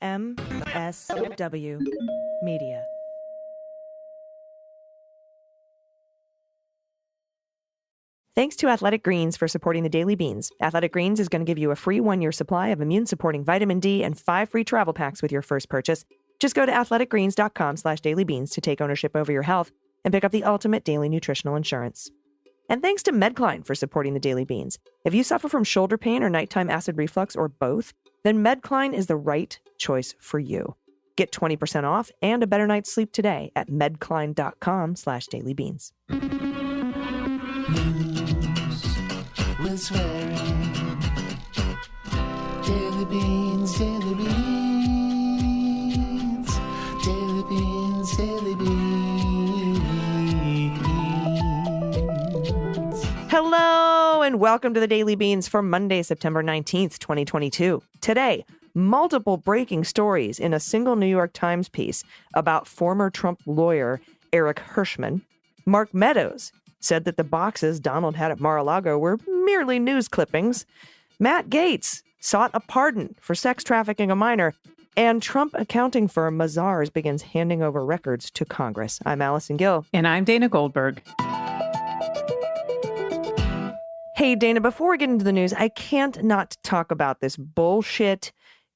MSW Media. Thanks to Athletic Greens for supporting the Daily Beans. Athletic Greens is going to give you a free 1-year supply of immune-supporting vitamin D and 5 free travel packs with your first purchase. Just go to athleticgreens.com/dailybeans to take ownership over your health and pick up the ultimate daily nutritional insurance. And thanks to Medcline for supporting the Daily Beans. If you suffer from shoulder pain or nighttime acid reflux or both, then Medcline is the right choice for you. Get 20% off and a better night's sleep today at medcline.com/dailybeans. We're swearing. Daily Beans, Daily Beans. Daily Beans, Daily Beans. Hello and welcome to the Daily Beans for Monday, September 19th, 2022. Today, multiple breaking stories in a single New York Times piece about former Trump lawyer Eric Hearschmann. Mark Meadows said that the boxes Donald had at Mar-a-Lago were merely news clippings. Matt Gaetz sought a pardon for sex trafficking a minor. And Trump accounting firm Mazars begins handing over records to Congress. I'm Allison Gill. And I'm Dana Goldberg. Hey, Dana, before we get into the news, I can't not talk about this bullshit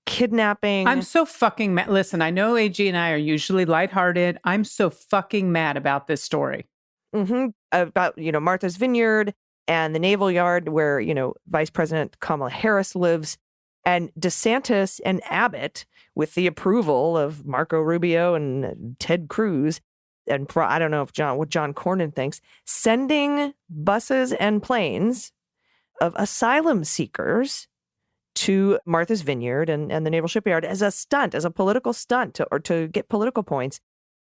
kidnapping. I'm so fucking mad. Listen, I know AG and I are usually lighthearted. I'm so fucking mad about this story. About, Martha's Vineyard and the Naval Yard where, Vice President Kamala Harris lives, and DeSantis and Abbott, with the approval of Marco Rubio and Ted Cruz, and I don't know if what John Cornyn thinks, sending buses and planes of asylum seekers to Martha's Vineyard and the Naval Shipyard as a stunt, as a political stunt to get political points.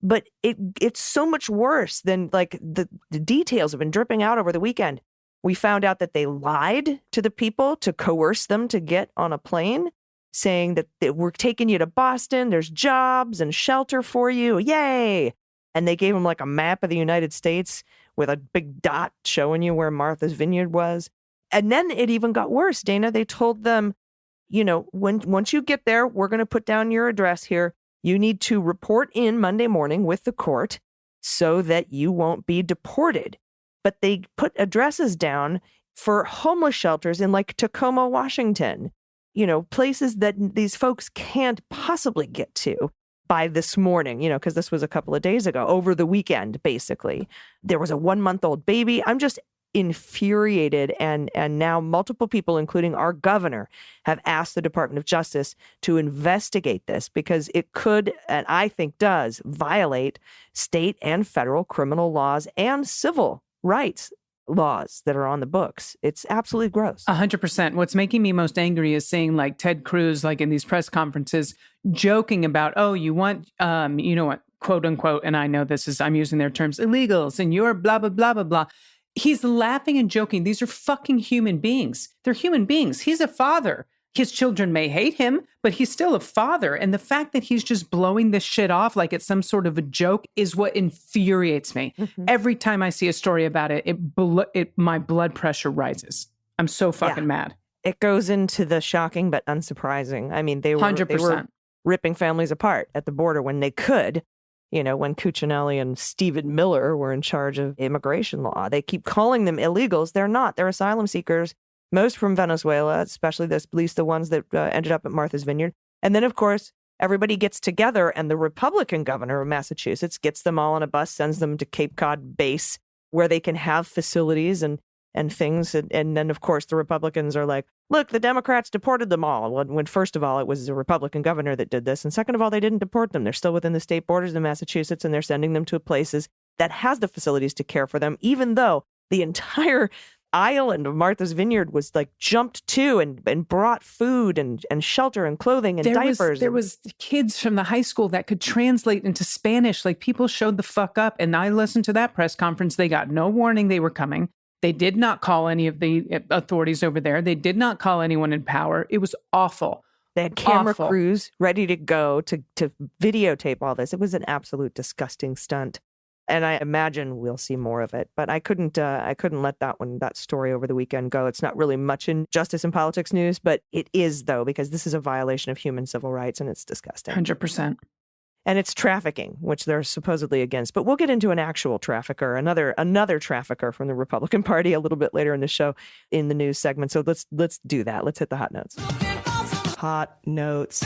But it's so much worse than the details have been dripping out over the weekend. We found out that they lied to the people to coerce them to get on a plane, saying that we're taking you to Boston. There's jobs and shelter for you. Yay. And they gave them a map of the United States with a big dot showing you where Martha's Vineyard was. And then it even got worse, Dana. They told them, once you get there, we're going to put down your address here. You need to report in Monday morning with the court so that you won't be deported. But they put addresses down for homeless shelters in Tacoma, Washington, places that these folks can't possibly get to by this morning, because this was a couple of days ago, over the weekend, basically. There was a 1-month-old baby. I'm just infuriated, and now multiple people, including our governor, have asked the Department of Justice to investigate this because it could, and I think does, violate state and federal criminal laws and civil rights laws that are on the books. It's absolutely gross. 100%. What's making me most angry is seeing Ted Cruz, in these press conferences, joking about, you want, quote unquote, and I know I'm using their terms, illegals, and you're blah, blah, blah, blah, blah. He's laughing and joking. These are fucking human beings. They're human beings. He's a father. His children may hate him, but he's still a father. And the fact that he's just blowing this shit off like it's some sort of a joke is what infuriates me. Mm-hmm. Every time I see a story about it, my blood pressure rises. I'm so fucking mad. It goes into the shocking but unsurprising. I mean, they were 100%. Ripping families apart at the border when they could. When Cuccinelli and Stephen Miller were in charge of immigration law. They keep calling them illegals. They're not. They're asylum seekers, most from Venezuela, especially at least the ones that ended up at Martha's Vineyard. And then, of course, everybody gets together, and the Republican governor of Massachusetts gets them all on a bus, sends them to Cape Cod base, where they can have facilities and things. And then, of course, the Republicans are like, look, the Democrats deported them all. When first of all, it was a Republican governor that did this. And second of all, they didn't deport them. They're still within the state borders of Massachusetts, and they're sending them to places that has the facilities to care for them, even though the entire island of Martha's Vineyard was jumped to and brought food and shelter and clothing and diapers. There was kids from the high school that could translate into Spanish. People showed the fuck up. And I listened to that press conference. They got no warning they were coming. They did not call any of the authorities over there. They did not call anyone in power. It was awful. They had camera crews ready to go to videotape all this. It was an absolute disgusting stunt. And I imagine we'll see more of it. But I couldn't let that story over the weekend go. It's not really much in justice and politics news, but it is, though, because this is a violation of human civil rights and it's disgusting. 100%. And it's trafficking, which they're supposedly against. But we'll get into an actual trafficker, another trafficker from the Republican Party a little bit later in the show in the news segment. So let's do that. Let's hit the hot notes. Hot notes.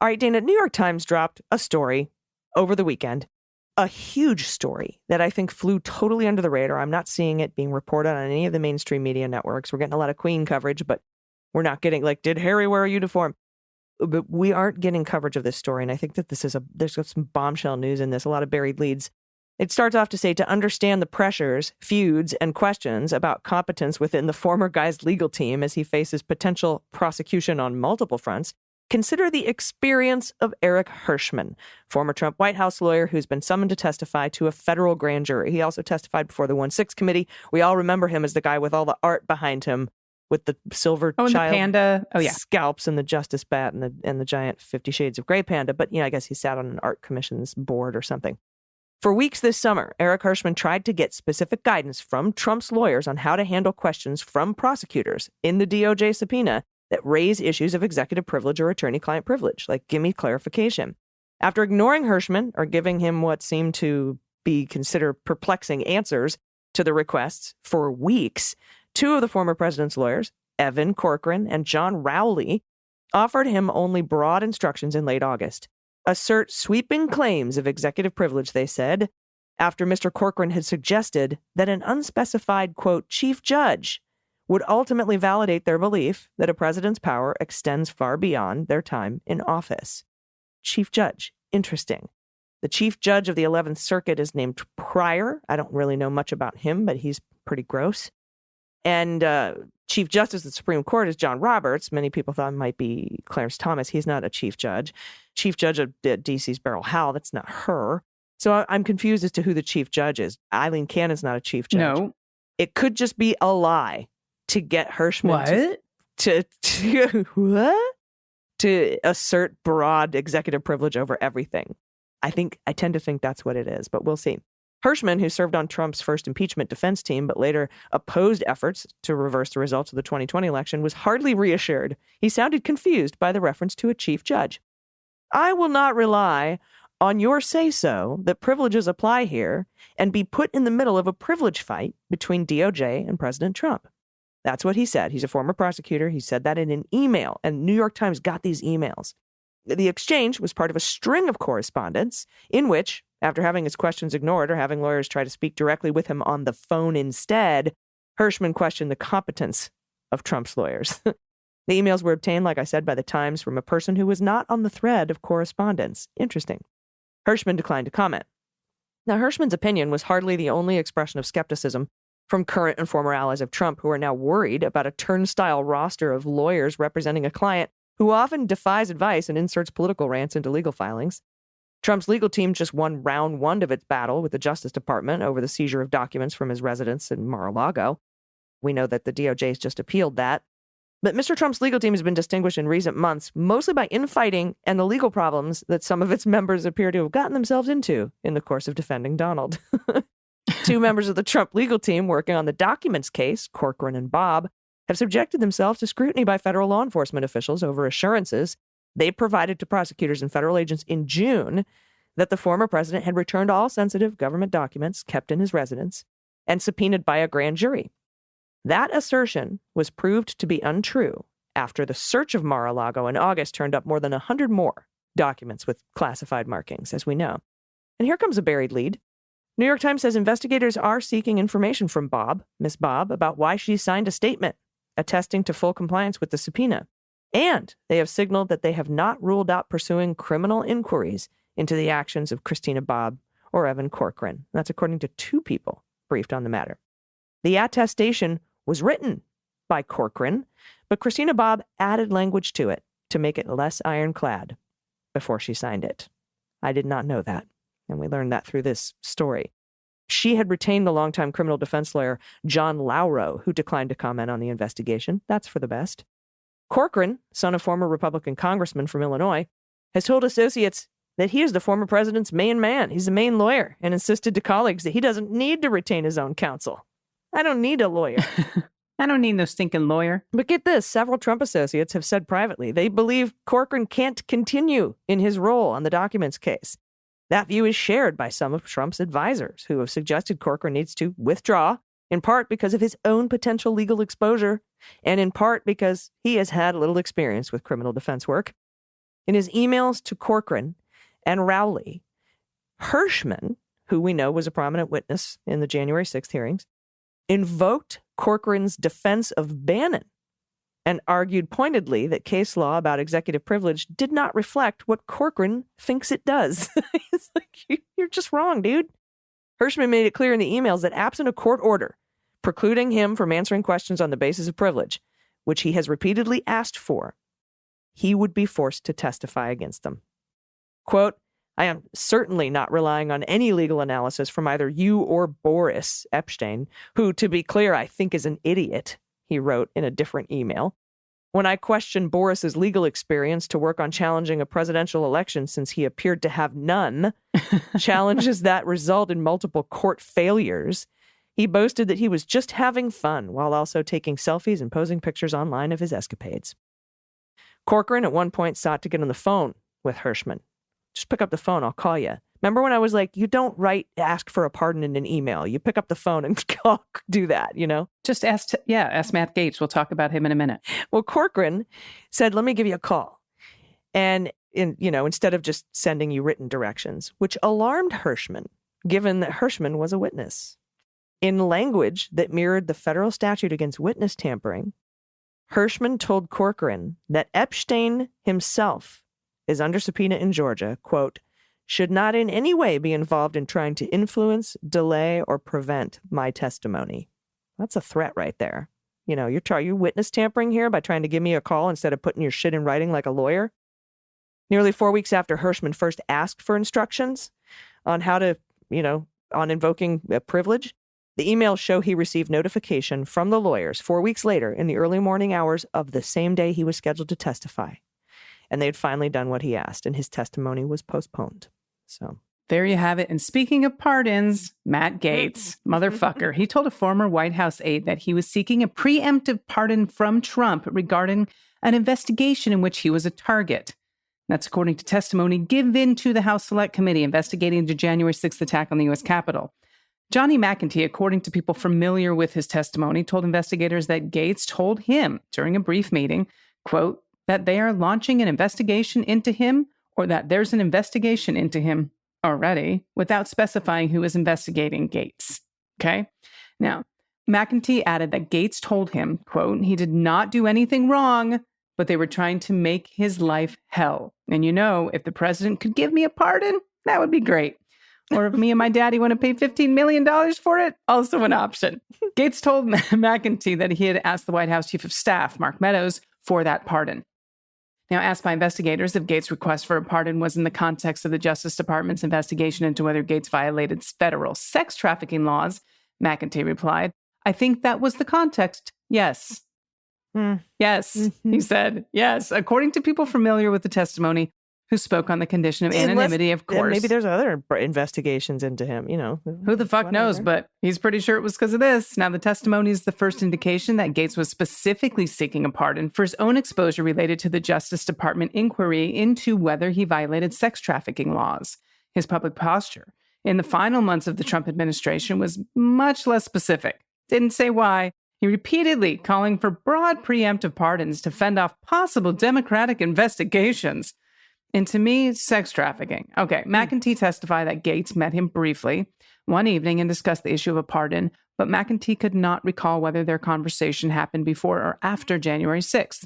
All right, Dana, New York Times dropped a story over the weekend, a huge story that I think flew totally under the radar. I'm not seeing it being reported on any of the mainstream media networks. We're getting a lot of Queen coverage, but we're not getting, like, did Harry wear a uniform? But we aren't getting coverage of this story. And I think that there's some bombshell news in this, a lot of buried leads. It starts off to say, to understand the pressures, feuds, and questions about competence within the former guy's legal team as he faces potential prosecution on multiple fronts, consider the experience of Eric Hearschmann, former Trump White House lawyer who's been summoned to testify to a federal grand jury. He also testified before the 1-6 committee. We all remember him as the guy with all the art behind him, with the silver child the panda. Oh, yeah. Scalps and the Justice Bat and the giant 50 Shades of Grey panda. But, I guess he sat on an art commission's board or something. For weeks this summer, Eric Hearschmann tried to get specific guidance from Trump's lawyers on how to handle questions from prosecutors in the DOJ subpoena that raise issues of executive privilege or attorney-client privilege, like, give me clarification. After ignoring Hearschmann or giving him what seemed to be considered perplexing answers to the requests for weeks, two of the former president's lawyers, Evan Corcoran and John Rowley, offered him only broad instructions in late August. Assert sweeping claims of executive privilege, they said, after Mr. Corcoran had suggested that an unspecified, quote, chief judge would ultimately validate their belief that a president's power extends far beyond their time in office. Chief judge. Interesting. The chief judge of the 11th Circuit is named Pryor. I don't really know much about him, but he's pretty gross. And Chief Justice of the Supreme Court is John Roberts. Many people thought it might be Clarence Thomas. He's not a chief judge. Chief Judge of D.C.'s Beryl Howell. That's not her. So I'm confused as to who the chief judge is. Eileen Cannon's not a chief judge. No. It could just be a lie to get Hearschmann to assert broad executive privilege over everything. I tend to think that's what it is, but we'll see. Hearschmann, who served on Trump's first impeachment defense team but later opposed efforts to reverse the results of the 2020 election, was hardly reassured. He sounded confused by the reference to a chief judge. I will not rely on your say-so that privileges apply here and be put in the middle of a privilege fight between DOJ and President Trump. That's what he said. He's a former prosecutor. He said that in an email, and New York Times got these emails. The exchange was part of a string of correspondence in which, after having his questions ignored or having lawyers try to speak directly with him on the phone instead, Hearschmann questioned the competence of Trump's lawyers. The emails were obtained, like I said, by the Times from a person who was not on the thread of correspondence. Interesting. Hearschmann declined to comment. Now, Hearschmann's opinion was hardly the only expression of skepticism from current and former allies of Trump who are now worried about a turnstile roster of lawyers representing a client who often defies advice and inserts political rants into legal filings. Trump's legal team just won round one of its battle with the Justice Department over the seizure of documents from his residence in Mar-a-Lago. We know that the DOJ has just appealed that. But Mr. Trump's legal team has been distinguished in recent months mostly by infighting and the legal problems that some of its members appear to have gotten themselves into in the course of defending Donald. Two members of the Trump legal team working on the documents case, Corcoran and Bob, have subjected themselves to scrutiny by federal law enforcement officials over assurances they provided to prosecutors and federal agents in June that the former president had returned all sensitive government documents kept in his residence and subpoenaed by a grand jury. That assertion was proved to be untrue after the search of Mar-a-Lago in August turned up more than 100 more documents with classified markings, as we know. And here comes a buried lead. New York Times says investigators are seeking information from Miss Bob, about why she signed a statement attesting to full compliance with the subpoena. And they have signaled that they have not ruled out pursuing criminal inquiries into the actions of Christina Bobb or Evan Corcoran. That's according to two people briefed on the matter. The attestation was written by Corcoran, but Christina Bobb added language to it to make it less ironclad before she signed it. I did not know that, and we learned that through this story. She had retained the longtime criminal defense lawyer John Lauro, who declined to comment on the investigation. That's for the best. Corcoran, son of former Republican congressman from Illinois, has told associates that he is the former president's main man. He's the main lawyer, and insisted to colleagues that he doesn't need to retain his own counsel. I don't need a lawyer. I don't need no stinking lawyer. But get this, several Trump associates have said privately they believe Corcoran can't continue in his role on the documents case. That view is shared by some of Trump's advisors, who have suggested Corcoran needs to withdraw, in part because of his own potential legal exposure, and in part because he has had little experience with criminal defense work. In his emails to Corcoran and Rowley, Hearschmann, who we know was a prominent witness in the January 6th hearings, invoked Corcoran's defense of Bannon and argued pointedly that case law about executive privilege did not reflect what Corcoran thinks it does. It's like, you're just wrong, dude. Hearschmann made it clear in the emails that absent a court order precluding him from answering questions on the basis of privilege, which he has repeatedly asked for, he would be forced to testify against them. Quote, I am certainly not relying on any legal analysis from either you or Boris Epstein, who, to be clear, I think is an idiot, he wrote in a different email. When I question Boris's legal experience to work on challenging a presidential election since he appeared to have none, challenges that result in multiple court failures, he boasted that he was just having fun while also taking selfies and posing pictures online of his escapades. Corcoran at one point sought to get on the phone with Hearschmann. Just pick up the phone, I'll call you. Remember when I was like, you don't ask for a pardon in an email. You pick up the phone and do that, you know? Just ask Matt Gaetz. We'll talk about him in a minute. Well, Corcoran said, let me give you a call. And, instead of just sending you written directions, which alarmed Hearschmann, given that Hearschmann was a witness. In language that mirrored the federal statute against witness tampering, Hearschmann told Corcoran that Epstein himself is under subpoena in Georgia, quote, should not in any way be involved in trying to influence, delay, or prevent my testimony. That's a threat right there. You're witness tampering here by trying to give me a call instead of putting your shit in writing like a lawyer. Nearly 4 weeks after Hearschmann first asked for instructions on how to, on invoking a privilege, the emails show he received notification from the lawyers 4 weeks later in the early morning hours of the same day he was scheduled to testify. And they had finally done what he asked, and his testimony was postponed. So there you have it. And speaking of pardons, Matt Gaetz, motherfucker, he told a former White House aide that he was seeking a preemptive pardon from Trump regarding an investigation in which he was a target. That's according to testimony given to the House Select Committee investigating the January 6th attack on the U.S. Capitol. Johnny McEntee, according to people familiar with his testimony, told investigators that Gaetz told him during a brief meeting, quote, that they are launching an investigation into him or that there's an investigation into him already without specifying who is investigating Gaetz. Okay? Now, McEntee added that Gaetz told him, quote, he did not do anything wrong, but they were trying to make his life hell. And if the president could give me a pardon, that would be great. Or if me and my daddy want to pay $15 million for it, also an option. Gaetz told McEntee that he had asked the White House Chief of Staff, Mark Meadows, for that pardon. Now, asked by investigators if Gaetz' request for a pardon was in the context of the Justice Department's investigation into whether Gaetz violated federal sex trafficking laws, McEntee replied, I think that was the context. Yes. Yes, he said. Yes. According to people familiar with the testimony, who spoke on the condition of anonymity, of course. Maybe there's other investigations into him, Who the fuck knows, but he's pretty sure it was because of this. Now, the testimony is the first indication that Gaetz was specifically seeking a pardon for his own exposure related to the Justice Department inquiry into whether he violated sex trafficking laws. His public posture in the final months of the Trump administration was much less specific. Didn't say why. He repeatedly calling for broad preemptive pardons to fend off possible Democratic investigations. And to me, sex trafficking. Okay, McEntee testified that Gaetz met him briefly one evening and discussed the issue of a pardon, but McEntee could not recall whether their conversation happened before or after January 6th,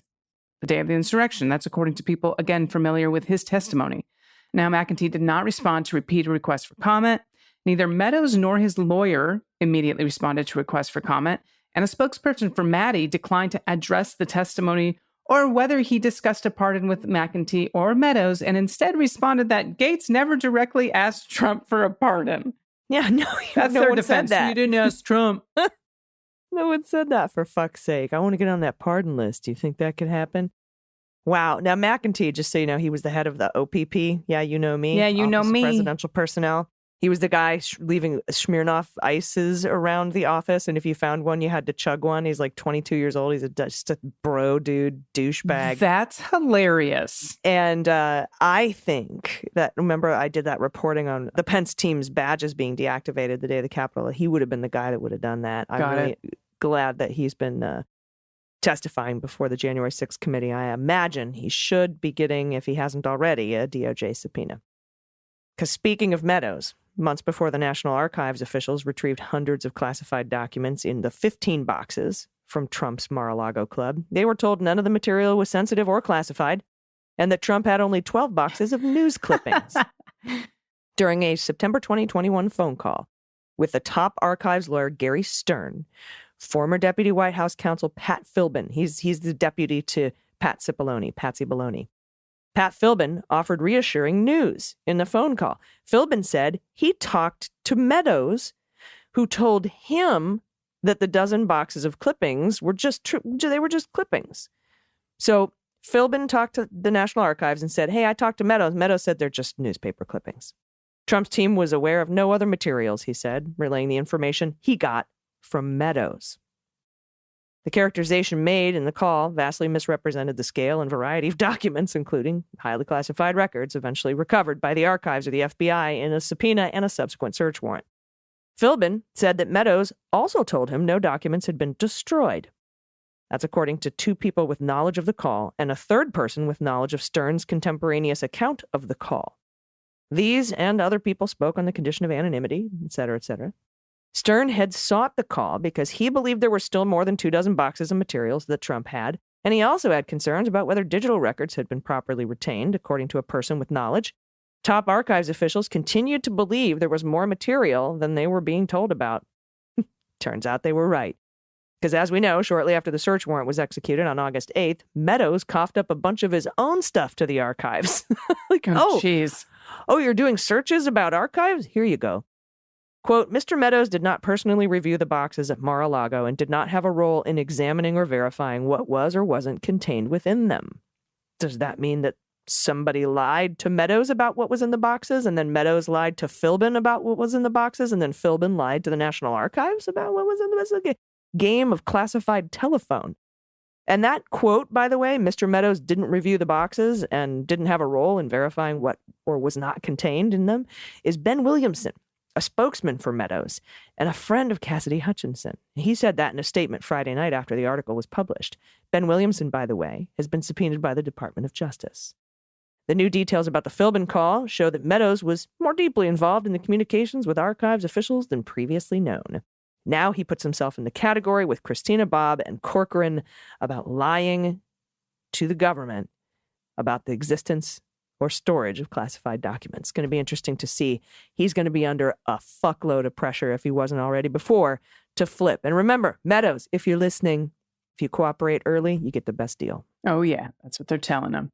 the day of the insurrection. That's according to people, again, familiar with his testimony. Now, McEntee did not respond to repeated requests for comment. Neither Meadows nor his lawyer immediately responded to requests for comment, and a spokesperson for Maddie declined to address the testimony or whether he discussed a pardon with McEntee or Meadows, and instead responded that Gaetz never directly asked Trump for a pardon. Yeah, no, that's no their one defense. said that. You didn't ask Trump. No one said that, for fuck's sake. I want to get on that pardon list. Do you think that could happen? Wow. Now, McEntee, just so you know, he was the head of the OPP. Yeah, you know me. Yeah, you know Office of me. Presidential Personnel. He was the guy leaving Smirnoff ices around the office. And if you found one, you had to chug one. He's like 22 years old. He's just a bro dude, douchebag. That's hilarious. And I think that, remember, I did that reporting on the Pence team's badges being deactivated the day of the Capitol. He would have been the guy that would have done that. I'm really glad that he's been testifying before the January 6th committee. I imagine he should be getting, if he hasn't already, a DOJ subpoena. Because speaking of Meadows, months before the National Archives officials retrieved hundreds of classified documents in the 15 boxes from Trump's Mar-a-Lago club, they were told none of the material was sensitive or classified, and that Trump had only 12 boxes of news clippings. During a September 2021 phone call with the top archives lawyer Gary Stern, former Deputy White House counsel Pat Philbin, he's the deputy to Patsy Baloney. Pat Philbin offered reassuring news in the phone call. Philbin said he talked to Meadows, who told him that the dozen boxes of clippings were just clippings. So Philbin talked to the National Archives and said, hey, I talked to Meadows. Meadows said they're just newspaper clippings. Trump's team was aware of no other materials, he said, relaying the information he got from Meadows. The characterization made in the call vastly misrepresented the scale and variety of documents, including highly classified records eventually recovered by the archives or the FBI in a subpoena and a subsequent search warrant. Philbin said that Meadows also told him no documents had been destroyed. That's according to two people with knowledge of the call and a third person with knowledge of Stern's contemporaneous account of the call. These and other people spoke on the condition of anonymity, et cetera, et cetera. Stern had sought the call because he believed there were still more than 24 boxes of materials that Trump had, and he also had concerns about whether digital records had been properly retained, according to a person with knowledge. Top archives officials continued to believe there was more material than they were being told about. Turns out they were right. Because as we know, shortly after the search warrant was executed on August 8th, Meadows coughed up a bunch of his own stuff to the archives. Jeez. Oh, you're doing searches about archives? Here you go. Quote, Mr. Meadows did not personally review the boxes at Mar-a-Lago and did not have a role in examining or verifying what was or wasn't contained within them. Does that mean that somebody lied to Meadows about what was in the boxes, and then Meadows lied to Philbin about what was in the boxes, and then Philbin lied to the National Archives about what was in the boxes? It's like a game of classified telephone. And that quote, by the way, Mr. Meadows didn't review the boxes and didn't have a role in verifying what or was not contained in them, is Ben Williamson, a spokesman for Meadows and a friend of Cassidy Hutchinson. He said that in a statement Friday night after the article was published. Ben Williamson, by the way, has been subpoenaed by the Department of Justice. The new details about the Philbin call show that Meadows was more deeply involved in the communications with archives officials than previously known. Now he puts himself in the category with Christina Bobb and Corcoran about lying to the government about the existence or storage of classified documents. It's going to be interesting to see. He's going to be under a fuckload of pressure, if he wasn't already before, to flip. And remember, Meadows, if you're listening, if you cooperate early, you get the best deal. Oh, yeah. That's what they're telling him.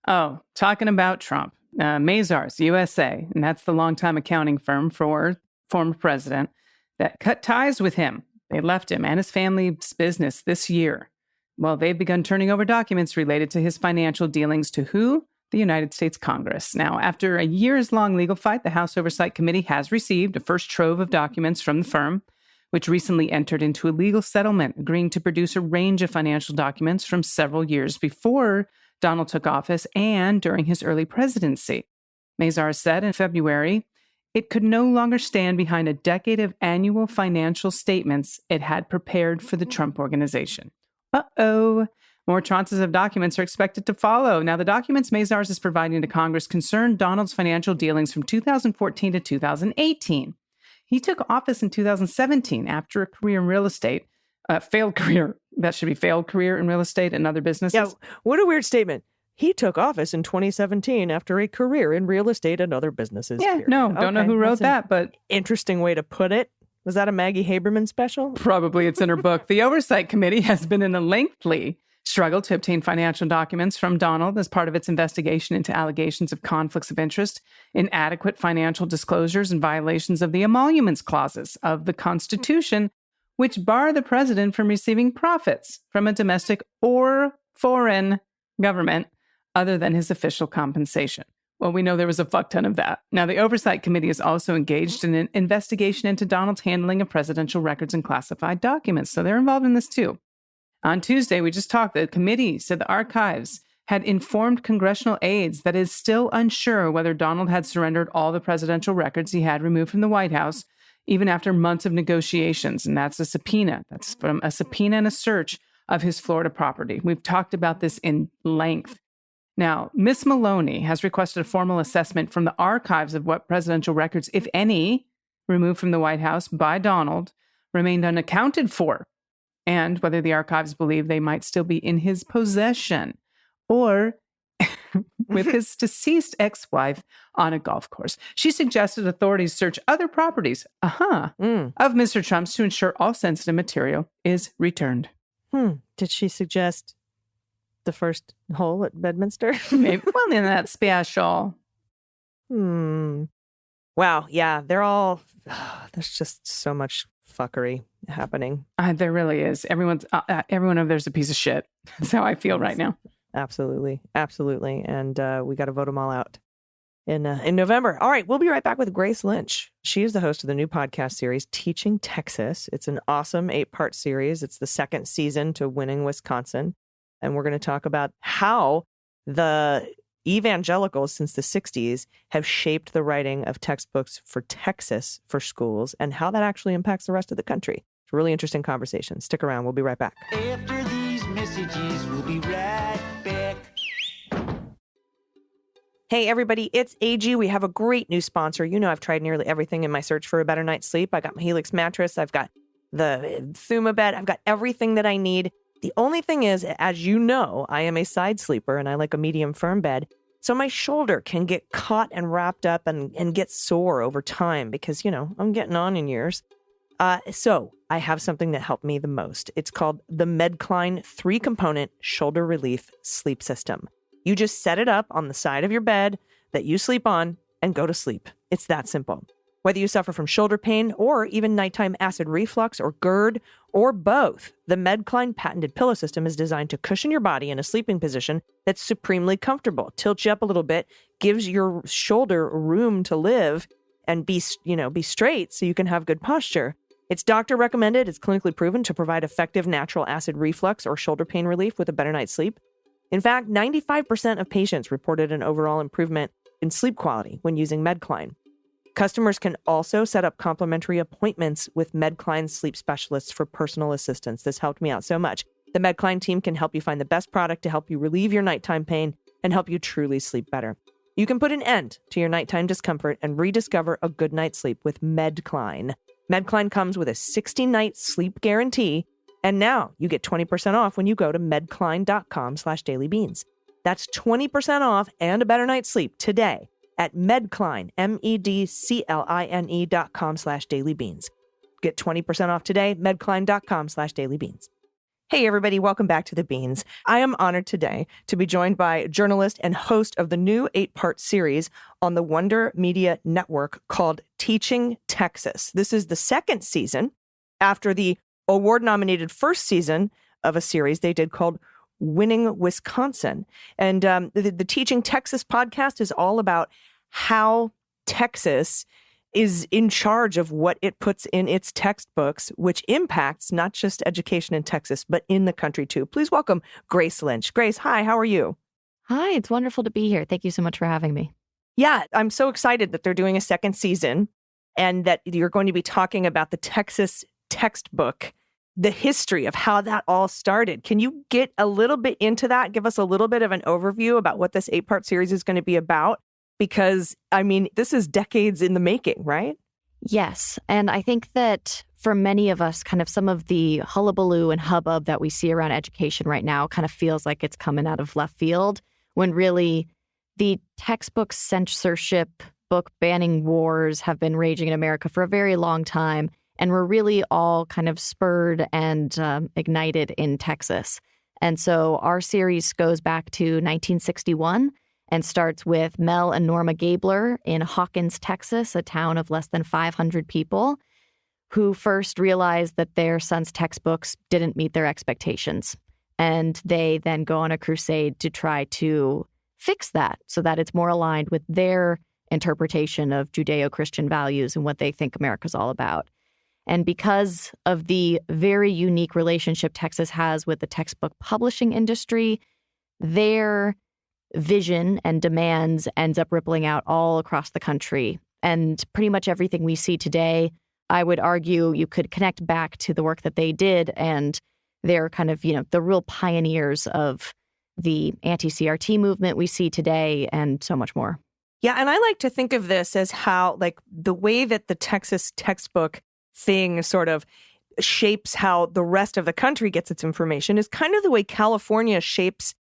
Oh, talking about Trump, Mazars, USA, and that's the longtime accounting firm for former president that cut ties with him. They left him and his family's business this year. Well, they've begun turning over documents related to his financial dealings to who? The United States Congress. Now, after a years-long legal fight, the House Oversight Committee has received a first trove of documents from the firm, which recently entered into a legal settlement, agreeing to produce a range of financial documents from several years before Donald took office and during his early presidency. Mazars said in February, it could no longer stand behind a decade of annual financial statements it had prepared for the Trump Organization. Uh-oh. More tranches of documents are expected to follow. Now, the documents Mazars is providing to Congress concern Donald's financial dealings from 2014 to 2018. He took office in 2017 after a career in real estate, failed career. That should be failed career in real estate and other businesses. Yeah, what a weird statement. He took office in 2017 after a career in real estate and other businesses. Yeah, period. no, don't know who wrote that, but interesting way to put it. Was that a Maggie Haberman special? Probably. It's in her book. The Oversight Committee has been in a lengthy struggle to obtain financial documents from Donald as part of its investigation into allegations of conflicts of interest, inadequate financial disclosures, and violations of the emoluments clauses of the Constitution, which bar the president from receiving profits from a domestic or foreign government other than his official compensation. Well, we know there was a fuck ton of that. Now, the Oversight Committee is also engaged in an investigation into Donald's handling of presidential records and classified documents, so they're involved in this too. On Tuesday, we just talked, the committee said the archives had informed congressional aides that it is still unsure whether Donald had surrendered all the presidential records he had removed from the White House, even after months of negotiations. And that's a subpoena. That's from a subpoena and a search of his Florida property. We've talked about this in length. Now, Miss Maloney has requested a formal assessment from the archives of what presidential records, if any, removed from the White House by Donald remained unaccounted for, and whether the archives believe they might still be in his possession or with his deceased ex-wife on a golf course. She suggested authorities search other properties of Mr. Trump's to ensure all sensitive material is returned. Did she suggest the first hole at Bedminster? Maybe. Well, then that's special. Wow. Yeah, they're all, there's just so much fuckery happening. There really is. Everyone over there's a piece of shit. That's how I feel right now. Absolutely. Absolutely. And we got to vote them all out in November. All right. We'll be right back with Grace Lynch. She is the host of the new podcast series, Teaching Texas. It's an awesome 8-part series. It's the second season to Winning Wisconsin. And we're going to talk about how the evangelicals since the 60s have shaped the writing of textbooks for Texas for schools and how that actually impacts the rest of the country. It's a really interesting conversation. Stick around. We'll be right back. After these messages, we'll be right back. Hey, everybody, it's AG. We have a great new sponsor. You know, I've tried nearly everything in my search for a better night's sleep. I got my Helix mattress. I've got the Thuma bed. I've got everything that I need. The only thing is, as you know, I am a side sleeper and I like a medium firm bed. So my shoulder can get caught and wrapped up and get sore over time because, you know, I'm getting on in years. So I have something that helped me the most. It's called the Medcline 3-component shoulder relief sleep system. You just set it up on the side of your bed that you sleep on and go to sleep. It's that simple. Whether you suffer from shoulder pain or even nighttime acid reflux or GERD or both, the Medcline patented pillow system is designed to cushion your body in a sleeping position that's supremely comfortable, tilts you up a little bit, gives your shoulder room to live and be straight so you can have good posture. It's doctor recommended. It's clinically proven to provide effective natural acid reflux or shoulder pain relief with a better night's sleep. In fact, 95% of patients reported an overall improvement in sleep quality when using Medcline. Customers can also set up complimentary appointments with Medcline sleep specialists for personal assistance. This helped me out so much. The Medcline team can help you find the best product to help you relieve your nighttime pain and help you truly sleep better. You can put an end to your nighttime discomfort and rediscover a good night's sleep with Medcline. Medcline comes with a 60-night sleep guarantee, and now you get 20% off when you go to medcline.com/dailybeans. That's 20% off and a better night's sleep today at Medcline, medcline.com/dailybeans. Get 20% off today, medcline.com/dailybeans. Hey, everybody, welcome back to The Beans. I am honored today to be joined by journalist and host of the new 8-part series on the Wonder Media Network called Teaching Texas. This is the second season after the award-nominated first season of a series they did called Winning Wisconsin. And the Teaching Texas podcast is all about how Texas is in charge of what it puts in its textbooks, which impacts not just education in Texas, but in the country too. Please welcome Grace Lynch. Grace, hi, how are you? Hi, it's wonderful to be here. Thank you so much for having me. Yeah, I'm so excited that they're doing a second season and that you're going to be talking about the Texas textbook, the history of how that all started. Can you get a little bit into that? Give us a little bit of an overview about what this 8-part series is going to be about? Because, I mean, this is decades in the making, right? Yes. And I think that for many of us, kind of some of the hullabaloo and hubbub that we see around education right now kind of feels like it's coming out of left field, when really the textbook censorship, book banning wars have been raging in America for a very long time. And we're really all kind of spurred and ignited in Texas. And so our series goes back to 1961 and starts with Mel and Norma Gabler in Hawkins, Texas, a town of less than 500 people, who first realized that their son's textbooks didn't meet their expectations. And they then go on a crusade to try to fix that so that it's more aligned with their interpretation of Judeo-Christian values and what they think America's all about. And because of the very unique relationship Texas has with the textbook publishing industry, their vision and demands ends up rippling out all across the country. And pretty much everything we see today, I would argue you could connect back to the work that they did, and they're kind of, the real pioneers of the anti-CRT movement we see today and so much more. Yeah, and I like to think of this as how, like, the way that the Texas textbook thing sort of shapes how the rest of the country gets its information is kind of the way California shapes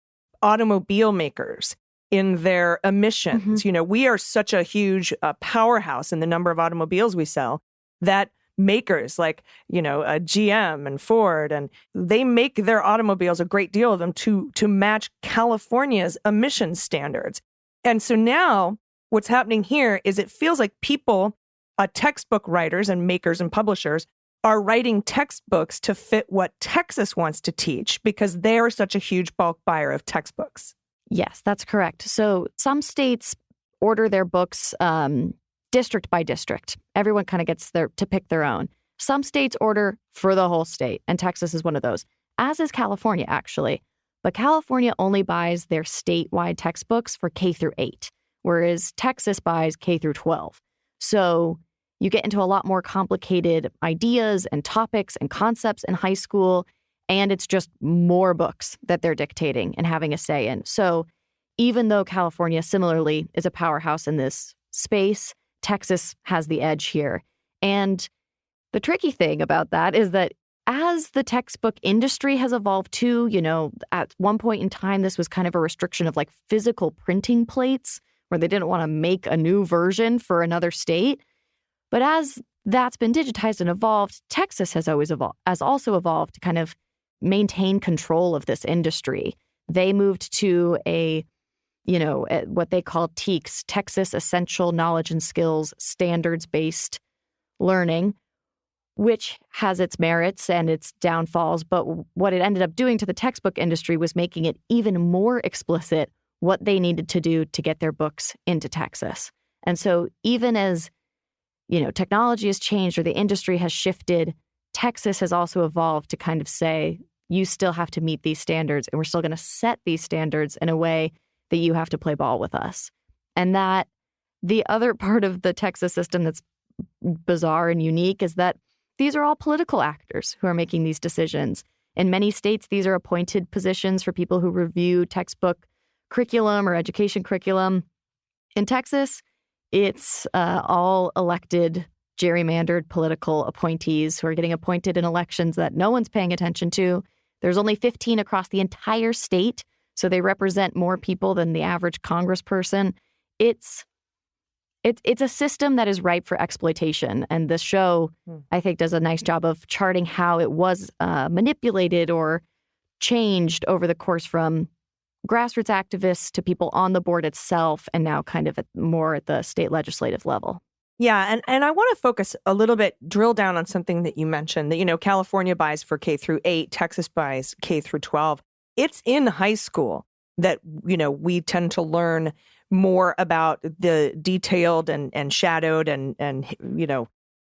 automobile makers in their emissions. Mm-hmm. We are such a huge powerhouse in the number of automobiles we sell that makers like, GM and Ford, and they make their automobiles, a great deal of them, to match California's emissions standards. And so now what's happening here is it feels like people, textbook writers and makers and publishers, are writing textbooks to fit what Texas wants to teach because they're such a huge bulk buyer of textbooks. Yes, that's correct. So some states order their books district by district. Everyone kind of gets to pick their own. Some states order for the whole state, and Texas is one of those, as is California, actually. But California only buys their statewide textbooks for K through 8, whereas Texas buys K through 12. So you get into a lot more complicated ideas and topics and concepts in high school, and it's just more books that they're dictating and having a say in. So even though California similarly is a powerhouse in this space, Texas has the edge here. And the tricky thing about that is that as the textbook industry has evolved too, at one point in time, this was kind of a restriction of like physical printing plates where they didn't want to make a new version for another state. But as that's been digitized and evolved, Texas has also evolved to kind of maintain control of this industry. They moved to what they call TEKS, Texas Essential Knowledge and Skills Standards-Based Learning, which has its merits and its downfalls. But what it ended up doing to the textbook industry was making it even more explicit what they needed to do to get their books into Texas. And so even as technology has changed or the industry has shifted, Texas has also evolved to kind of say, you still have to meet these standards, and we're still going to set these standards in a way that you have to play ball with us. And that the other part of the Texas system that's bizarre and unique is that these are all political actors who are making these decisions. In many states, these are appointed positions for people who review textbook curriculum or education curriculum. In Texas, it's all elected, gerrymandered political appointees who are getting appointed in elections that no one's paying attention to. There's only 15 across the entire state, so they represent more people than the average congressperson. It's a system that is ripe for exploitation, and this show, I think, does a nice job of charting how it was manipulated or changed over the course from grassroots activists to people on the board itself, and now kind of more at the state legislative level. Yeah, and I want to focus a little bit, drill down on something that you mentioned, that, California buys for K through 8, Texas buys K through 12. It's in high school that, we tend to learn more about the detailed and shadowed and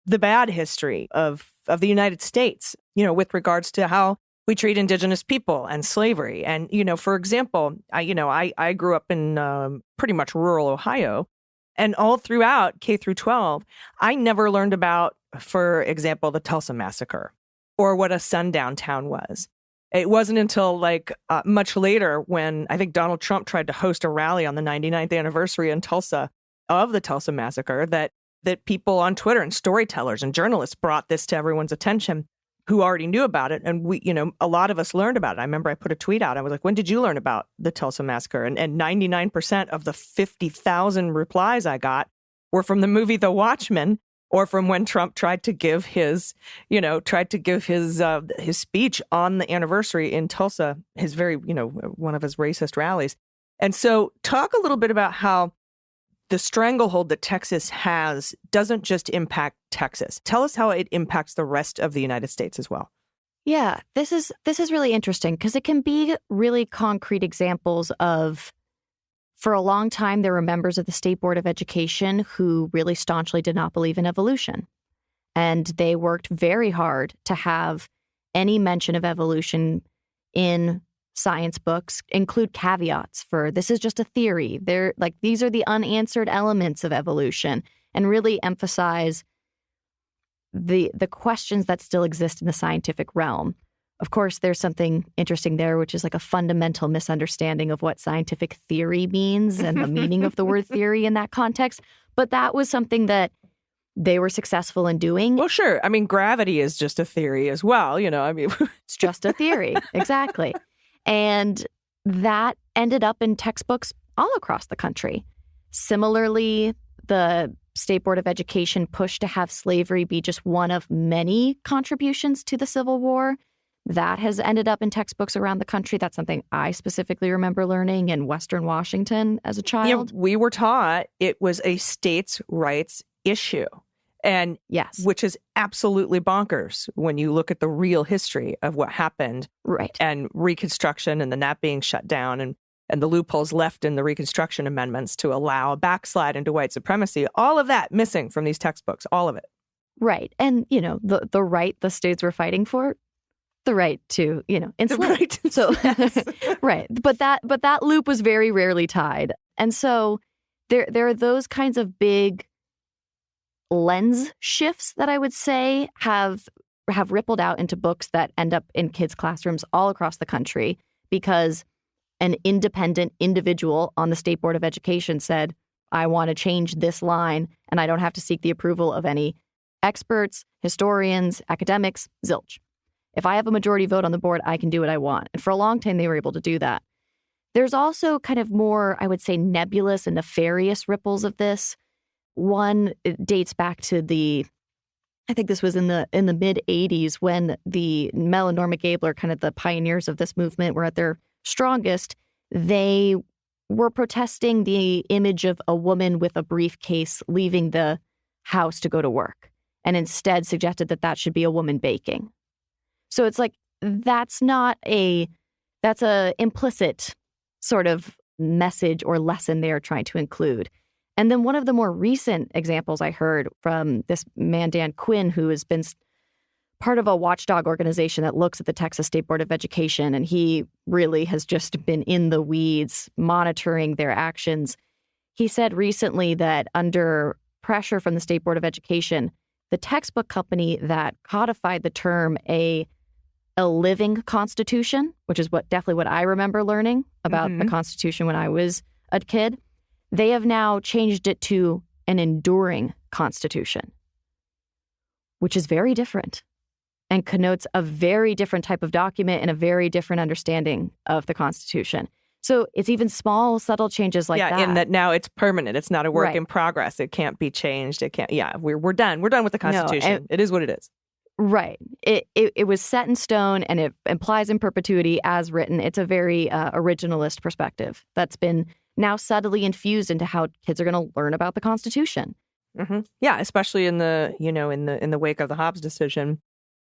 the bad history of the United States, with regards to how we treat indigenous people and slavery. And, for example, I grew up in pretty much rural Ohio. And all throughout K through 12, I never learned about, for example, the Tulsa Massacre or what a sundown town was. It wasn't until much later when I think Donald Trump tried to host a rally on the 99th anniversary in Tulsa of the Tulsa Massacre that people on Twitter and storytellers and journalists brought this to everyone's attention who already knew about it. And we, a lot of us learned about it. I remember I put a tweet out. I was like, when did you learn about the Tulsa Massacre? And 99% of the 50,000 replies I got were from the movie The Watchmen, or from when Trump tried to give his speech on the anniversary in Tulsa, his very, one of his racist rallies. And so talk a little bit about how the stranglehold that Texas has doesn't just impact Texas. Tell us how it impacts the rest of the United States as well. Yeah, this is really interesting because it can be really concrete examples of For a long time, there were members of the State Board of Education who really staunchly did not believe in evolution. And they worked very hard to have any mention of evolution in science books include caveats for this is just a theory. These are the unanswered elements of evolution, and really emphasize the questions that still exist in the scientific realm. Of course, there's something interesting there, which is like a fundamental misunderstanding of what scientific theory means and the meaning of the word theory in that context. But that was something that they were successful in doing. Well, sure. I mean, gravity is just a theory as well. It's just a theory. Exactly. And that ended up in textbooks all across the country. Similarly, the State Board of Education pushed to have slavery be just one of many contributions to the Civil War. That has ended up in textbooks around the country. That's something I specifically remember learning in Western Washington as a child. Yeah, we were taught it was a states' rights issue. And yes, which is absolutely bonkers when you look at the real history of what happened. Right. And Reconstruction and the NAP being shut down and the loopholes left in the Reconstruction amendments to allow a backslide into white supremacy. All of that missing from these textbooks, all of it. Right. And, the right the states were fighting for, the right to, enslave. Right. So, Yes. Right. But that loop was very rarely tied. And so there are those kinds of big lens shifts that I would say have rippled out into books that end up in kids' classrooms all across the country because an independent individual on the State Board of Education said, I want to change this line and I don't have to seek the approval of any experts, historians, academics, zilch. If I have a majority vote on the board, I can do what I want. And for a long time, they were able to do that. There's also kind of more, I would say, nebulous and nefarious ripples of this. One, it dates back to I think this was in the mid 80s when the Mel and Norma Gabler, kind of the pioneers of this movement, were at their strongest. They were protesting the image of a woman with a briefcase leaving the house to go to work, and instead suggested that should be a woman baking. So it's like, that's a implicit sort of message or lesson they are trying to include. And then one of the more recent examples I heard from this man, Dan Quinn, who has been part of a watchdog organization that looks at the Texas State Board of Education, and he really has just been in the weeds monitoring their actions. He said recently that under pressure from the State Board of Education, the textbook company that codified the term a living constitution, which is definitely what I remember learning about the Constitution when I was a kid, they have now changed it to an enduring constitution, which is very different and connotes a very different type of document and a very different understanding of the Constitution. So it's even small, subtle changes like that. Yeah, in that now it's permanent. It's not a work Right. in progress. It can't be changed. It can't. Yeah, we're done. We're done with the Constitution. It is what it is. Right. It was set in stone and it implies in perpetuity as written. It's a very originalist perspective that's been now subtly infused into how kids are going to learn about the Constitution. Mm-hmm. Yeah, especially in the wake of the Hobbs decision,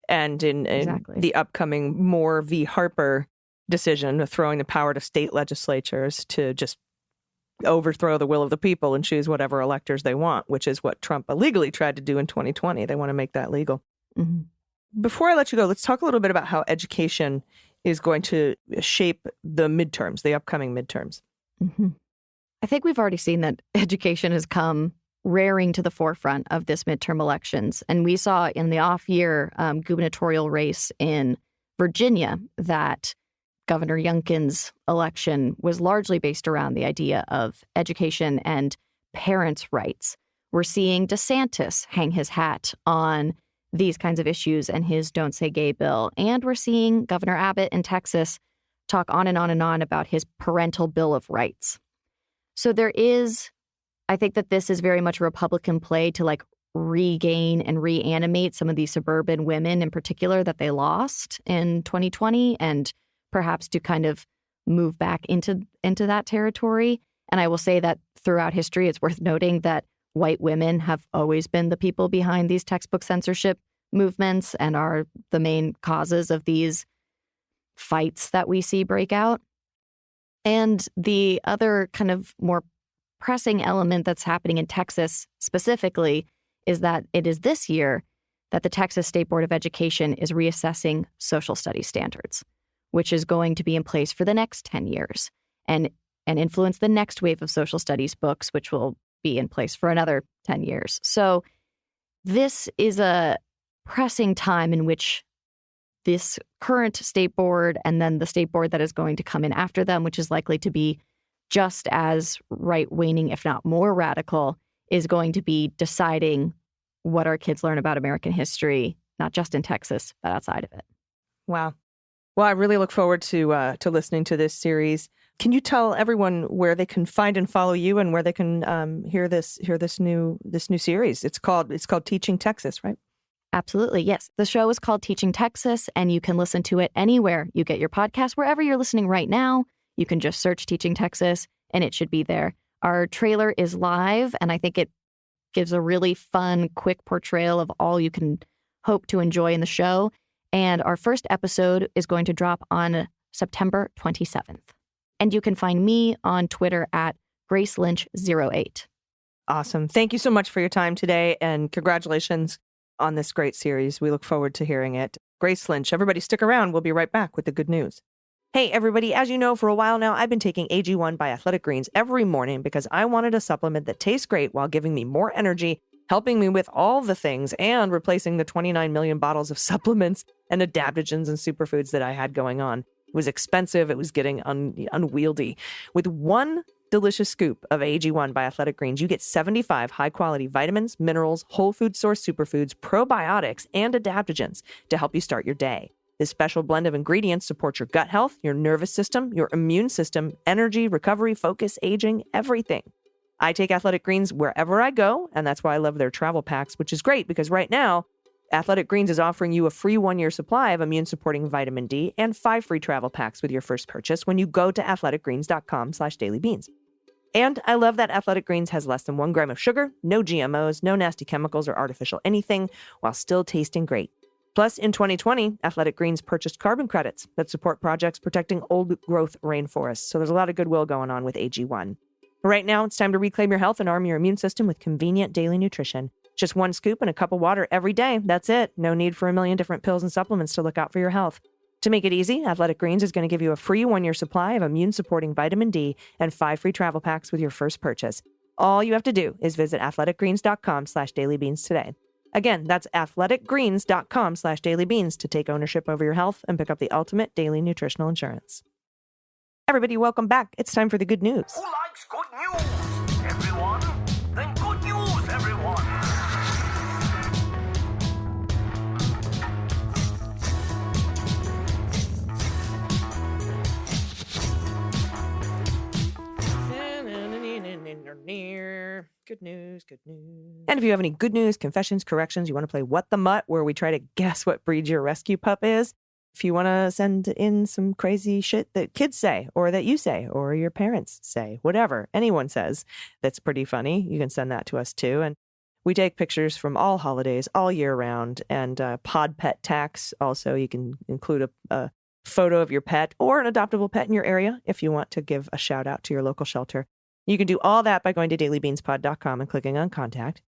and in Exactly. the upcoming Moore v. Harper decision of throwing the power to state legislatures to just overthrow the will of the people and choose whatever electors they want, which is what Trump illegally tried to do in 2020. They want to make that legal. Mm-hmm. Before I let you go, let's talk a little bit about how education is going to shape the midterms, the upcoming midterms. Mm-hmm. I think we've already seen that education has come rearing to the forefront of this midterm elections. And we saw in the off-year gubernatorial race in Virginia that Governor Youngkin's election was largely based around the idea of education and parents' rights. We're seeing DeSantis hang his hat on these kinds of issues and his Don't Say Gay bill. And we're seeing Governor Abbott in Texas talk on and on and on about his parental bill of rights. So I think that this is very much a Republican play to regain and reanimate some of these suburban women in particular that they lost in 2020, and perhaps to kind of move back into that territory. And I will say that throughout history, it's worth noting that white women have always been the people behind these textbook censorship movements and are the main causes of these fights that we see break out. And the other kind of more pressing element that's happening in Texas specifically is that it is this year that the Texas State Board of Education is reassessing social studies standards, which is going to be in place for the next 10 years and influence the next wave of social studies books, which will be in place for another 10 years. So this is a pressing time in which this current state board and then the state board that is going to come in after them, which is likely to be just as right-wing, if not more radical, is going to be deciding what our kids learn about American history, not just in Texas, but outside of it. Wow. Well, I really look forward to listening to this series. Can you tell everyone where they can find and follow you, and where they can hear this new series? It's called Teaching Texas, right? Absolutely, yes. The show is called Teaching Texas, and you can listen to it anywhere you get your podcast. Wherever you're listening right now, you can just search Teaching Texas, and it should be there. Our trailer is live, and I think it gives a really fun, quick portrayal of all you can hope to enjoy in the show. And our first episode is going to drop on September 27th. And you can find me on Twitter at GraceLynch08. Awesome. Thank you so much for your time today, and congratulations on this great series. We look forward to hearing it. Grace Lynch, everybody stick around. We'll be right back with the good news. Hey, everybody. As you know, for a while now, I've been taking AG1 by Athletic Greens every morning because I wanted a supplement that tastes great while giving me more energy, helping me with all the things, and replacing the 29 million bottles of supplements and adaptogens and superfoods that I had going on. It was expensive. It was getting unwieldy. With one delicious scoop of AG1 by Athletic Greens, you get 75 high-quality vitamins, minerals, whole food source superfoods, probiotics, and adaptogens to help you start your day. This special blend of ingredients supports your gut health, your nervous system, your immune system, energy, recovery, focus, aging, everything. I take Athletic Greens wherever I go, and that's why I love their travel packs, which is great because right now, Athletic Greens is offering you a free 1-year supply of immune-supporting vitamin D and 5 free travel packs with your first purchase when you go to athleticgreens.com/dailybeans. And I love that Athletic Greens has less than 1 gram of sugar, no GMOs, no nasty chemicals or artificial anything, while still tasting great. Plus, in 2020, Athletic Greens purchased carbon credits that support projects protecting old-growth rainforests. So there's a lot of goodwill going on with AG1. Right now, it's time to reclaim your health and arm your immune system with convenient daily nutrition. Just 1 scoop and a cup of water every day. That's it. No need for a million different pills and supplements to look out for your health. To make it easy, Athletic Greens is going to give you a free 1-year supply of immune-supporting vitamin D and 5 free travel packs with your first purchase. All you have to do is visit athleticgreens.com/dailybeans today. Again, that's athleticgreens.com/dailybeans to take ownership over your health and pick up the ultimate daily nutritional insurance. Everybody, welcome back. It's time for the good news. Who likes good news, everyone? Then good news, everyone. Good news, good news. And if you have any good news, confessions, corrections, you want to play What the Mutt, where we try to guess what breed your rescue pup is. If you want to send in some crazy shit that kids say, or that you say, or your parents say, whatever anyone says that's pretty funny, you can send that to us too. And we take pictures from all holidays, all year round, and pod pet tax. Also, you can include a photo of your pet or an adoptable pet in your area if you want to give a shout out to your local shelter. You can do all that by going to dailybeanspod.com and clicking on Contact.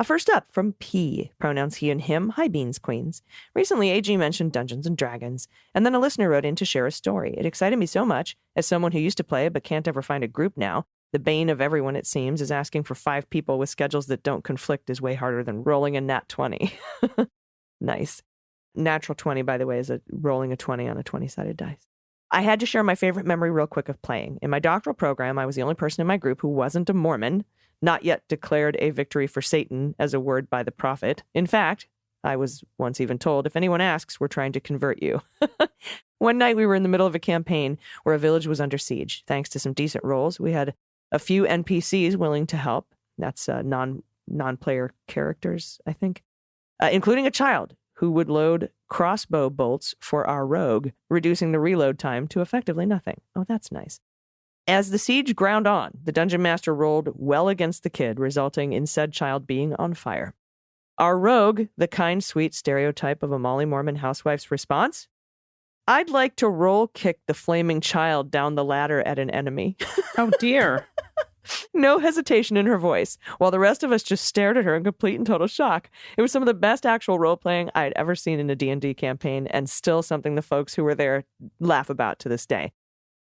First up, from P, pronouns he and him. Hi, Beans Queens. Recently, AG mentioned Dungeons & Dragons, and then a listener wrote in to share a story. It excited me so much, as someone who used to play but can't ever find a group now. The bane of everyone, it seems, is asking for 5 people with schedules that don't conflict is way harder than rolling a nat 20. Nice. Natural 20, by the way, is rolling a 20 on a 20-sided dice. I had to share my favorite memory real quick of playing. In my doctoral program, I was the only person in my group who wasn't a Mormon, not yet declared a victory for Satan as a word by the prophet. In fact, I was once even told, if anyone asks, we're trying to convert you. One night we were in the middle of a campaign where a village was under siege. Thanks to some decent rolls, we had a few NPCs willing to help. That's non-player characters, I think, including a child who would load crossbow bolts for our rogue, reducing the reload time to effectively nothing. Oh, that's nice. As the siege ground on, the dungeon master rolled well against the kid, resulting in said child being on fire. Our rogue, the kind, sweet stereotype of a Molly Mormon housewife's response, I'd like to roll kick the flaming child down the ladder at an enemy. Oh, dear. No hesitation in her voice, while the rest of us just stared at her in complete and total shock. It was some of the best actual role-playing I'd ever seen in a D&D campaign, and still something the folks who were there laugh about to this day.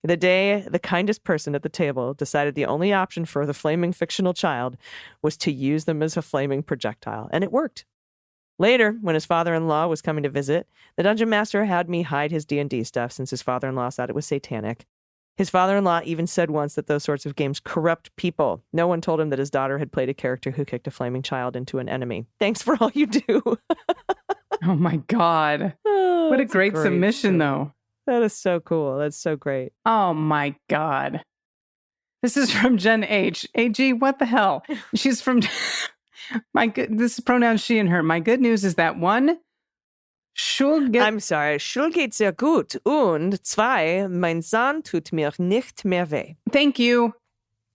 The day the kindest person at the table decided the only option for the flaming fictional child was to use them as a flaming projectile, and it worked. Later, when his father-in-law was coming to visit, the dungeon master had me hide his D&D stuff since his father-in-law thought it was satanic. His father-in-law even said once that those sorts of games corrupt people. No one told him that his daughter had played a character who kicked a flaming child into an enemy. Thanks for all you do. Oh, my God. Oh, What a that's great submission, story. though. That is so cool. That's so great. Oh, my God. This is from Jen H. AG, what the hell? She's from... This is pronouns she and her. My good news is that one... I'm sorry. Schul geht sehr gut. Und zwei, mein Zahn tut mir nicht mehr weh. Thank you.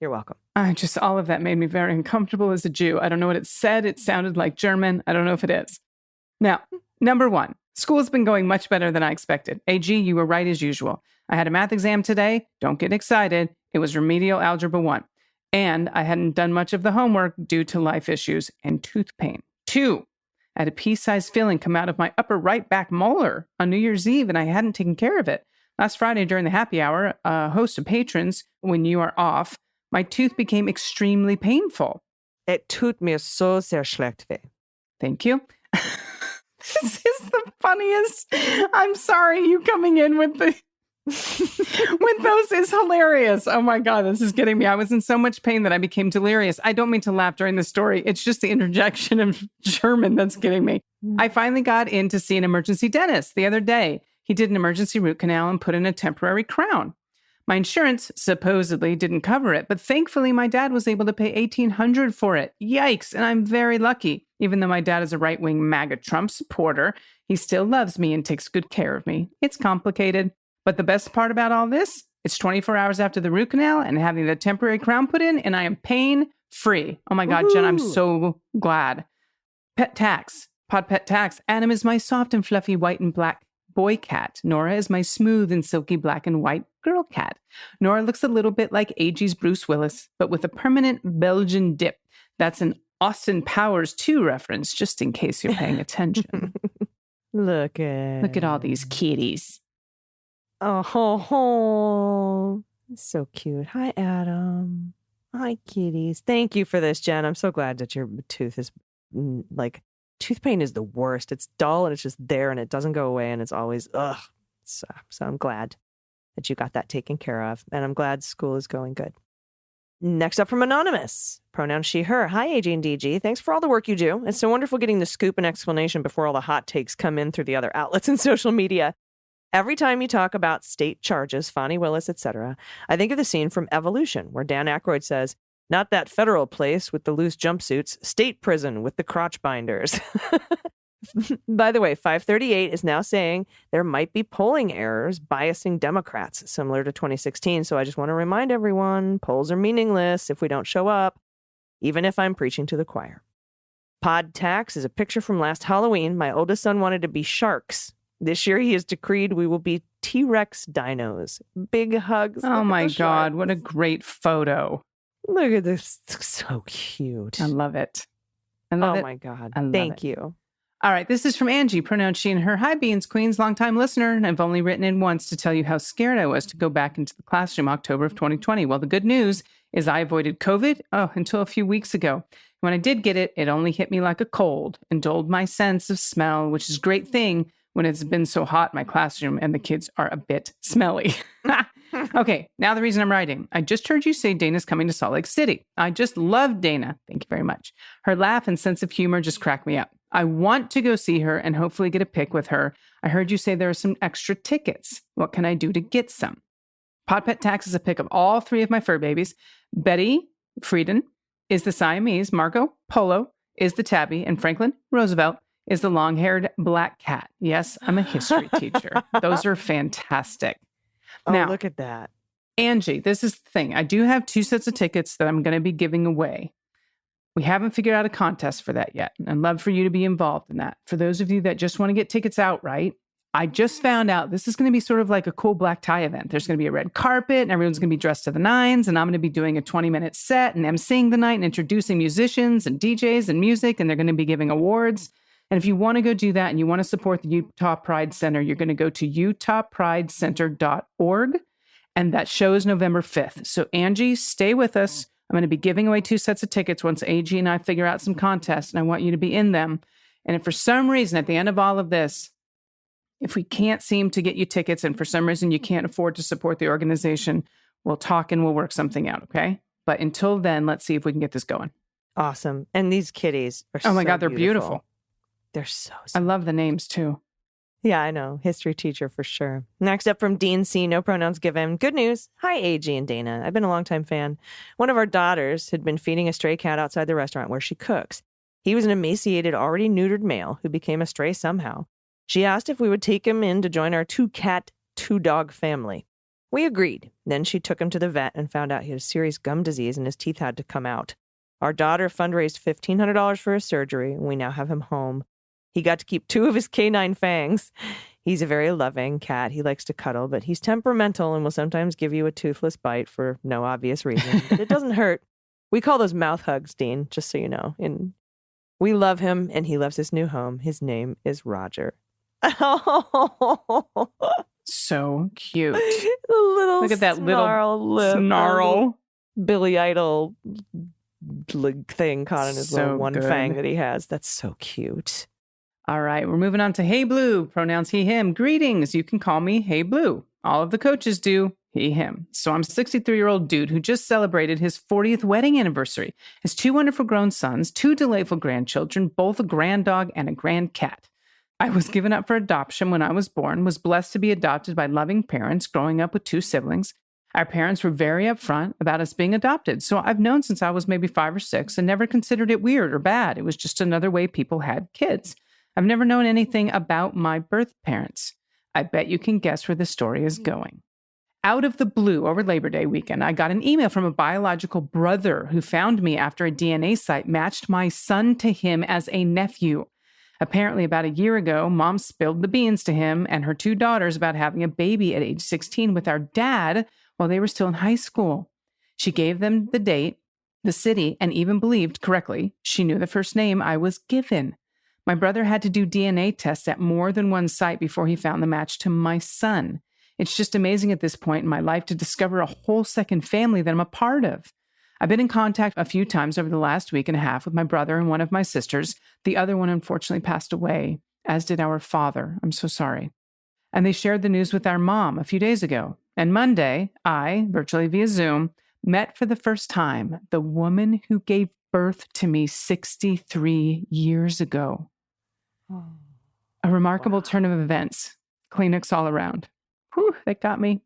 You're welcome. All of that made me very uncomfortable as a Jew. I don't know what it said. It sounded like German. I don't know if it is. Now, number one, school's been going much better than I expected. AG, you were right as usual. I had a math exam today. Don't get excited. It was remedial algebra 1. And I hadn't done much of the homework due to life issues and tooth pain. 2, I had a pea-sized filling come out of my upper right back molar on New Year's Eve, and I hadn't taken care of it. Last Friday during the happy hour, a host of patrons, when you are off, my tooth became extremely painful. It tut mir so sehr schlecht weh. Thank you. This is the funniest. I'm sorry, you coming in with the... with those is hilarious. Oh my God, this is getting me. I was in so much pain that I became delirious. I don't mean to laugh during the story. It's just the interjection of German that's getting me. I finally got in to see an emergency dentist the other day. He did an emergency root canal and put in a temporary crown. My insurance supposedly didn't cover it, but thankfully my dad was able to pay $1,800 for it. Yikes, and I'm very lucky. Even though my dad is a right-wing MAGA Trump supporter, he still loves me and takes good care of me. It's complicated. But the best part about all this, it's 24 hours after the root canal and having the temporary crown put in, and I am pain-free. Oh my God, Jen, I'm so glad. Pet tax, pod pet tax. Adam is my soft and fluffy white and black boy cat. Nora is my smooth and silky black and white girl cat. Nora looks a little bit like AG's Bruce Willis, but with a permanent Belgian dip. That's an Austin Powers 2 reference, just in case you're paying attention. Look at all these kitties. Oh, so cute. Hi, Adam. Hi, kitties. Thank you for this, Jen. I'm so glad that your tooth is tooth pain is the worst. It's dull and it's just there and it doesn't go away and it's always, ugh. So I'm glad that you got that taken care of. And I'm glad school is going good. Next up from Anonymous. Pronoun she, her. Hi, AG and DG. Thanks for all the work you do. It's so wonderful getting the scoop and explanation before all the hot takes come in through the other outlets and social media. Every time you talk about state charges, Fonnie Willis, etc., I think of the scene from Evolution, where Dan Aykroyd says, not that federal place with the loose jumpsuits, state prison with the crotch binders. By the way, 538 is now saying there might be polling errors biasing Democrats, similar to 2016. So I just want to remind everyone, polls are meaningless if we don't show up, even if I'm preaching to the choir. Pod tax is a picture from last Halloween. My oldest son wanted to be sharks. This year, he has decreed we will be T-Rex dinos. Big hugs. Oh my God, what a great photo. Look at this. It's so cute. I love it. I love it. Oh my God. I love Thank it. you. All right, this is from Angie, pronouns she and her. Hi, Beans Queens, longtime listener. And I've only written in once to tell you how scared I was to go back into the classroom October of 2020. Well, the good news is I avoided COVID until a few weeks ago. When I did get it, it only hit me like a cold and dulled my sense of smell, which is a great thing when it's been so hot in my classroom and the kids are a bit smelly. Okay, now the reason I'm writing. I just heard you say Dana's coming to Salt Lake City. I just love Dana. Thank you very much. Her laugh and sense of humor just crack me up. I want to go see her and hopefully get a pic with her. I heard you say there are some extra tickets. What can I do to get some? Pod Pet Tax is a pic of all 3 of my fur babies. Betty, Frieden, is the Siamese. Margot, Polo, is the Tabby. And Franklin, Roosevelt, is the long-haired black cat. Yes, I'm a history teacher. Those are fantastic. Oh, now, look at that. Angie, this is the thing. I do have 2 sets of tickets that I'm going to be giving away. We haven't figured out a contest for that yet. And I'd love for you to be involved in that. For those of you that just want to get tickets outright, I just found out this is going to be sort of like a cool black tie event. There's going to be a red carpet and everyone's going to be dressed to the nines. And I'm going to be doing a 20-minute set and emceeing the night and introducing musicians and DJs and music. And they're going to be giving awards. And if you want to go do that and you want to support the Utah Pride Center, you're going to go to utahpridecenter.org. And that show is November 5th. So Angie, stay with us. I'm going to be giving away 2 sets of tickets once AG and I figure out some contests. And I want you to be in them. And if for some reason at the end of all of this, if we can't seem to get you tickets and for some reason you can't afford to support the organization, we'll talk and we'll work something out, okay? But until then, let's see if we can get this going. Awesome. And these kitties are oh my God, they're beautiful. They're so I love the names too. Yeah, I know. History teacher for sure. Next up from Dean C. No pronouns given. Good news. Hi, AG and Dana. I've been a longtime fan. One of our daughters had been feeding a stray cat outside the restaurant where she cooks. He was an emaciated, already neutered male who became a stray somehow. She asked if we would take him in to join our 2-cat, 2-dog family. We agreed. Then she took him to the vet and found out he had a serious gum disease and his teeth had to come out. Our daughter fundraised $1,500 for his surgery, and we now have him home. He got to keep 2 of his canine fangs. He's a very loving cat. He likes to cuddle, but he's temperamental and will sometimes give you a toothless bite for no obvious reason. But it doesn't hurt. We call those mouth hugs, Dean, just so you know. And we love him, and he loves his new home. His name is Roger. So cute. Little Look at that little lip, snarl. Billy Idol thing caught in his So little one good. fang that he has. That's so cute. All right, we're moving on to Hey Blue, pronouns he, him. Greetings, you can call me Hey Blue. All of the coaches do, he, him. So I'm a 63-year-old dude who just celebrated his 40th wedding anniversary. Has 2 wonderful grown sons, 2 delightful grandchildren, both a grand dog and a grand cat. I was given up for adoption when I was born, was blessed to be adopted by loving parents, growing up with 2 siblings. Our parents were very upfront about us being adopted, so I've known since I was maybe 5 or 6 and never considered it weird or bad. It was just another way people had kids. I've never known anything about my birth parents. I bet you can guess where the story is going. Out of the blue, over Labor Day weekend, I got an email from a biological brother who found me after a DNA site matched my son to him as a nephew. Apparently, about a year ago, Mom spilled the beans to him and her 2 daughters about having a baby at age 16 with our dad while they were still in high school. She gave them the date, the city, and even believed correctly she knew the first name I was given. My brother had to do DNA tests at more than one site before he found the match to my son. It's just amazing at this point in my life to discover a whole second family that I'm a part of. I've been in contact a few times over the last week and a half with my brother and one of my sisters. The other one unfortunately passed away, as did our father. I'm so sorry. And they shared the news with our mom a few days ago. And Monday, I, virtually via Zoom, met for the first time the woman who gave birth to me 63 years ago. A remarkable turn of events. Kleenex all around. Whew, that got me.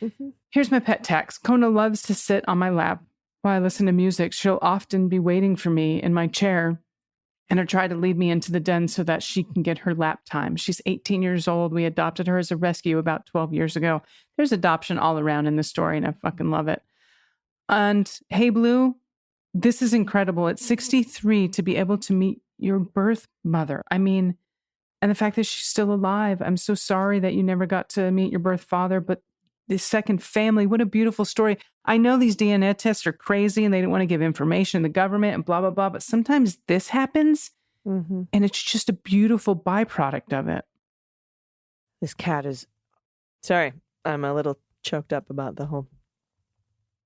Mm-hmm. Here's my pet tax. Kona loves to sit on my lap while I listen to music. She'll often be waiting for me in my chair and her try to lead me into the den so that she can get her lap time. She's 18 years old. We adopted her as a rescue about 12 years ago. There's adoption all around in this story, and I fucking love it. And Hey Blue, this is incredible. At 63, to be able to meet your birth mother. I mean, and the fact that she's still alive. I'm so sorry that you never got to meet your birth father, but this second family, what a beautiful story. I know these DNA tests are crazy and they don't want to give information to the government and blah, blah, blah, but sometimes this happens and it's just a beautiful byproduct of it. This cat is... Sorry, I'm a little choked up about the whole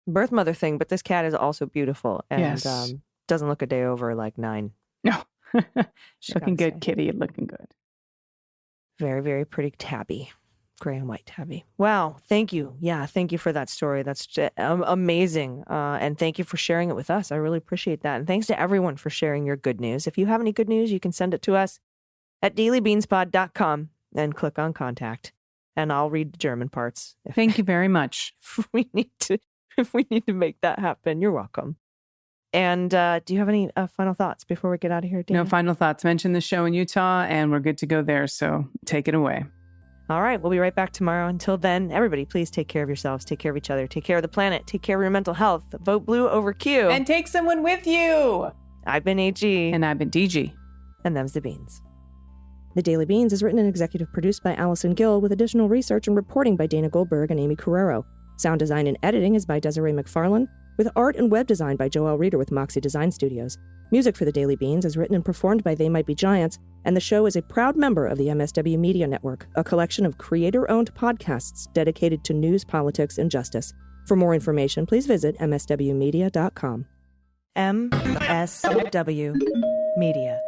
birth mother thing, but this cat is also beautiful and Yes. doesn't look a day over like 9. No. Looking good, say. kitty. Looking good. Very, very pretty tabby. Gray and white tabby. Wow. Thank you. Yeah. Thank you for that story. That's amazing. And thank you for sharing it with us. I really appreciate that. And thanks to everyone for sharing your good news. If you have any good news, you can send it to us at dailybeanspod.com and click on contact. And I'll read the German parts. Thank you very much. If we need to make that happen. You're welcome. And do you have any final thoughts before we get out of here, Dana? No final thoughts. Mention the show in Utah and we're good to go there. So take it away. All right. We'll be right back tomorrow. Until then, everybody, please take care of yourselves. Take care of each other. Take care of the planet. Take care of your mental health. Vote blue over Q. And take someone with you. I've been AG. And I've been DG. And them's the beans. The Daily Beans is written and executive produced by Allison Gill, with additional research and reporting by Dana Goldberg and Aimee Carrero. Sound design and editing is by Desiree McFarlane, with art and web design by Joelle Reeder with Moxie Design Studios. Music for The Daily Beans is written and performed by They Might Be Giants, and the show is a proud member of the MSW Media Network, a collection of creator-owned podcasts dedicated to news, politics, and justice. For more information, please visit mswmedia.com. MSW Media.